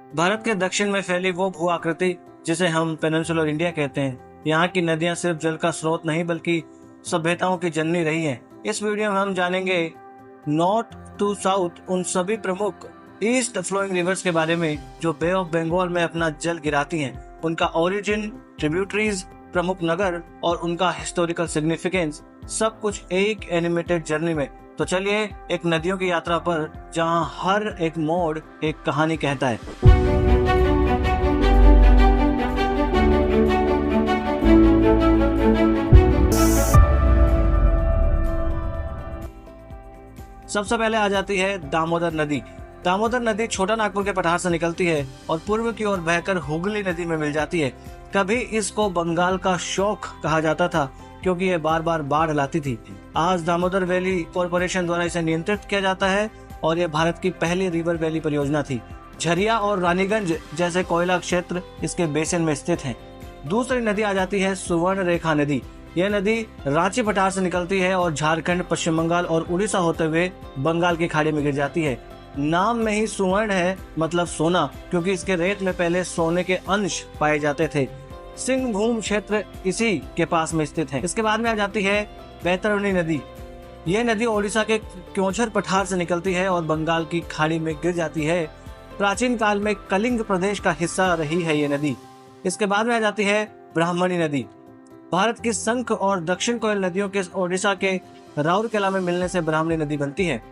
भारत के दक्षिण में फैली वो भू आकृति जिसे हम पेनिनसुलर इंडिया कहते हैं, यहाँ की नदियाँ सिर्फ जल का स्रोत नहीं बल्कि सभ्यताओं की जननी रही हैं। इस वीडियो में हम जानेंगे नॉर्थ टू साउथ उन सभी प्रमुख ईस्ट फ्लोइंग रिवर्स के बारे में जो बे ऑफ बंगाल में अपना जल गिराती हैं, उनका ओरिजिन, ट्रिब्यूटरीज, प्रमुख नगर और उनका हिस्टोरिकल सिग्निफिकेंस, सब कुछ एक एनिमेटेड जर्नी में। तो चलिए एक नदियों की यात्रा पर जहां हर एक मोड़ एक कहानी कहता है। सबसे पहले आ जाती है दामोदर नदी। दामोदर नदी छोटा नागपुर के पठार से निकलती है और पूर्व की ओर बहकर हुगली नदी में मिल जाती है। कभी इसको बंगाल का शौक कहा जाता था क्योंकि ये बार बार बाढ़ लाती थी। आज दामोदर वैली कॉरपोरेशन द्वारा इसे नियंत्रित किया जाता है और यह भारत की पहली रिवर वैली परियोजना थी। झरिया और रानीगंज जैसे कोयला क्षेत्र इसके बेसिन में स्थित हैं। दूसरी नदी आ जाती है सुवर्ण रेखा नदी। यह नदी रांची पठार से निकलती है और झारखंड, पश्चिम बंगाल और उड़ीसा होते हुए बंगाल की खाड़ी में गिर जाती है। नाम में ही सुवर्ण है, मतलब सोना, क्योंकि इसके रेत में पहले सोने के अंश पाए जाते थे। सिंहभूम क्षेत्र इसी के पास में स्थित है। इसके बाद में आ जाती है बैतरणी नदी। यह नदी ओडिशा के क्योंझर पठार से निकलती है और बंगाल की खाड़ी में गिर जाती है। प्राचीन काल में कलिंग प्रदेश का हिस्सा रही है ये नदी। इसके बाद में आ जाती है ब्राह्मणी नदी। भारत की संख और दक्षिण कोयल नदियों के ओडिशा के राउरकेला में मिलने से ब्राह्मणी नदी बनती है।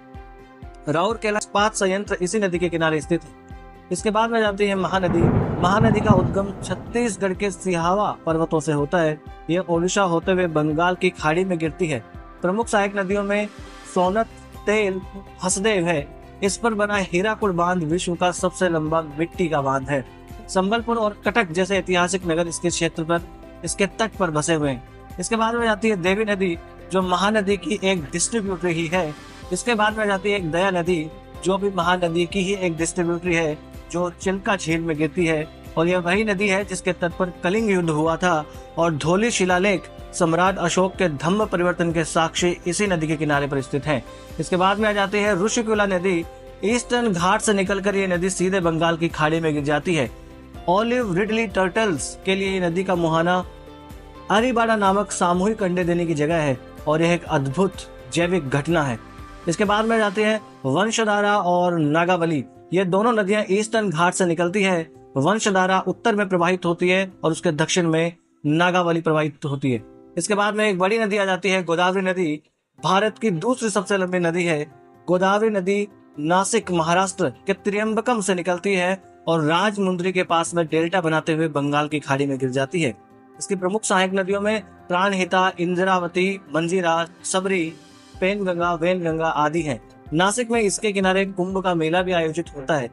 राउरकेला इस्पात संयंत्र इसी नदी के किनारे स्थित है। इसके बाद में जाती है महानदी। महानदी का उद्गम छत्तीसगढ़ के सिहावा पर्वतों से होता है। यह ओडिशा होते हुए बंगाल की खाड़ी में गिरती है। प्रमुख सहायक नदियों में सोनत, तेल, हसदेव है। इस पर बना हीराकुड बांध विश्व का सबसे लंबा मिट्टी का बांध है। संबलपुर और कटक जैसे ऐतिहासिक नगर इसके क्षेत्र पर, इसके तट पर बसे हुए हैं। इसके बाद में जाती है देवी नदी जो महानदी की एक डिस्ट्रीब्यूटरी ही है। इसके बाद में जाती है एक दया नदी जो भी महानदी की ही एक डिस्ट्रीब्यूटरी है, जो चिल्का झील में गिरती है। और यह वही नदी है जिसके तट पर कलिंग युद्ध हुआ था और धौली शिलालेख सम्राट अशोक के धम्म परिवर्तन के साक्षी इसी नदी के किनारे पर स्थित हैं। इसके बाद में आ जाती है ऋषिकुला नदी। ईस्टर्न घाट से निकलकर ये नदी सीधे बंगाल की खाड़ी में गिर जाती है। ऑलिव रिडली टर्टल्स के लिए ये नदी का मुहाना अरिबाड़ा नामक सामूहिक अंडे देने की जगह है और यह एक अद्भुत जैविक घटना है। इसके बाद में जाती है वंशधारा और नागावली। ये दोनों नदियां ईस्टर्न घाट से निकलती है। वंशधारा उत्तर में प्रवाहित होती है और उसके दक्षिण में नागावली प्रवाहित होती है। इसके बाद में एक बड़ी नदी आ जाती है गोदावरी नदी। भारत की दूसरी सबसे लंबी नदी है। गोदावरी नदी नासिक, महाराष्ट्र के त्रियंबकम से निकलती है और राजमुंद्री के पास में डेल्टा बनाते हुए बंगाल की खाड़ी में गिर जाती है। इसकी प्रमुख सहायक नदियों में प्राणहिता, इंदिरावती, मंजीरा, सबरी, पेनगंगा, वेनगंगा आदि हैं। नासिक में इसके किनारे कुंभ का मेला भी आयोजित होता है।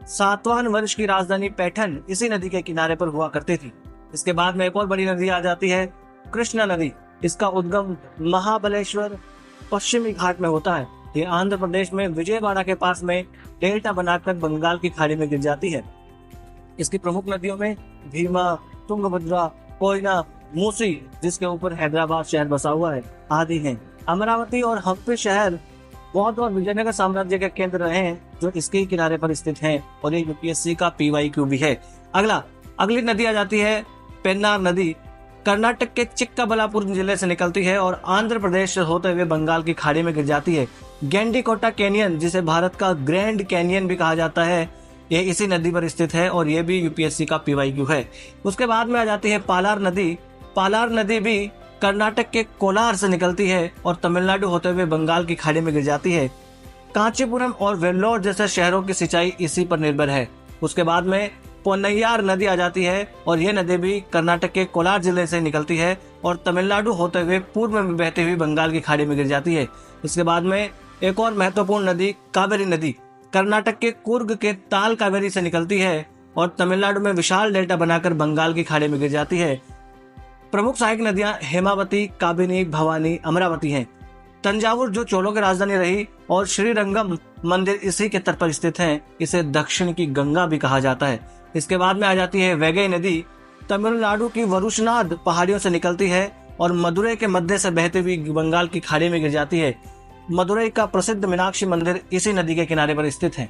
सातवाहन वंश की राजधानी पैठन इसी नदी के किनारे पर हुआ करती थी। इसके बाद में एक और बड़ी नदी आ जाती है कृष्णा नदी। इसका उद्गम महाबलेश्वर पश्चिमी घाट में होता है। ये आंध्र प्रदेश में विजयवाड़ा के पास में डेल्टा बनाकर बंगाल की खाड़ी में गिर जाती है। इसकी प्रमुख नदियों में भीमा, तुंगभद्रा, कोयना, मूसी, जिसके ऊपर हैदराबाद शहर बसा हुआ है, आदि हैं। अमरावती और हम्पी शहर बौद्ध और विजयनगर साम्राज्य के केंद्र रहे हैं जो इसके ही किनारे पर स्थित हैं और ये यूपीएससी का PYQ भी है। अगली नदी आ जाती है पेन्नार नदी। कर्नाटक के चिक्काबल्लापुर जिले से निकलती है और आंध्र प्रदेश से होते हुए बंगाल की खाड़ी में गिर जाती है। गेंडीकोटा कैनियन, जिसे भारत का ग्रैंड कैनियन भी कहा जाता है, यह इसी नदी पर स्थित है और यह भी यूपीएससी का PYQ है। उसके बाद में आ जाती है पालार नदी। पालार नदी भी कर्नाटक के कोलार से निकलती है और तमिलनाडु होते हुए बंगाल की खाड़ी में गिर जाती है। कांचीपुरम और वेल्लोर जैसे शहरों की सिंचाई इसी पर निर्भर है। उसके बाद में पोन्नैयार नदी आ जाती है और यह नदी भी कर्नाटक के कोलार जिले से निकलती है और तमिलनाडु होते हुए पूर्व में बहती हुई बंगाल की खाड़ी में गिर जाती है। इसके बाद में एक और महत्वपूर्ण नदी कावेरी नदी कर्नाटक के कुर्ग के ताल कावेरी से निकलती है और तमिलनाडु में विशाल डेल्टा बनाकर बंगाल की खाड़ी में गिर जाती है। प्रमुख सहायक नदियां हेमावती, काबिनी, भवानी, अमरावती हैं। तंजावुर जो चोलों की राजधानी रही और श्रीरंगम मंदिर इसी के तट पर स्थित है। इसे दक्षिण की गंगा भी कहा जाता है। इसके बाद में आ जाती है वैगई नदी। तमिलनाडु की वरुशनाद पहाड़ियों से निकलती है और मदुरई के मध्य से बहती हुई बंगाल की खाड़ी में गिर जाती है। मदुरई का प्रसिद्ध मीनाक्षी मंदिर इसी नदी के किनारे पर स्थित है।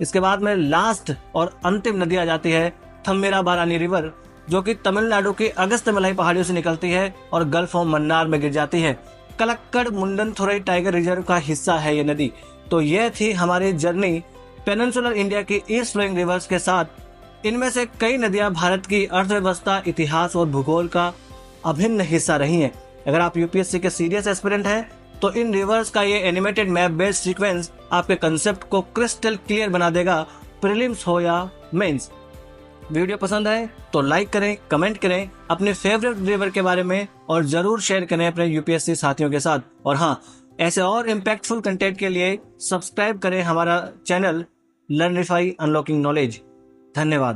इसके बाद में लास्ट और अंतिम नदी आ जाती है थम्मेराबारानी रिवर, जो कि तमिलनाडु की अगस्त्यमलाई पहाड़ियों से निकलती है और गल्फ ऑफ मन्नार में गिर जाती है। कलक्कड़ मुंडनथुरई टाइगर रिजर्व का हिस्सा है ये नदी। तो यह थी हमारी जर्नी पेनिनसुलर इंडिया की ईस्ट फ्लोइंग रिवर्स के साथ। इनमें से कई नदियां भारत की अर्थव्यवस्था, इतिहास और भूगोल का अभिन्न हिस्सा रही हैं। अगर आप यूपीएससी के सीरियस एस्पिरेंट हैं तो इन रिवर्स का ये एनिमेटेड मैप बेस्ड सीक्वेंस आपके कंसेप्ट को क्रिस्टल क्लियर बना देगा, प्रीलिम्स हो या मेंस। वीडियो पसंद आए तो लाइक करें, कमेंट करें अपने फेवरेट रिवर के बारे में और जरूर शेयर करें अपने यूपीएससी साथियों के साथ। और हाँ, ऐसे और इम्पैक्टफुल कंटेंट के लिए सब्सक्राइब करें हमारा चैनल लर्निफाई अनलॉकिंग नॉलेज। धन्यवाद।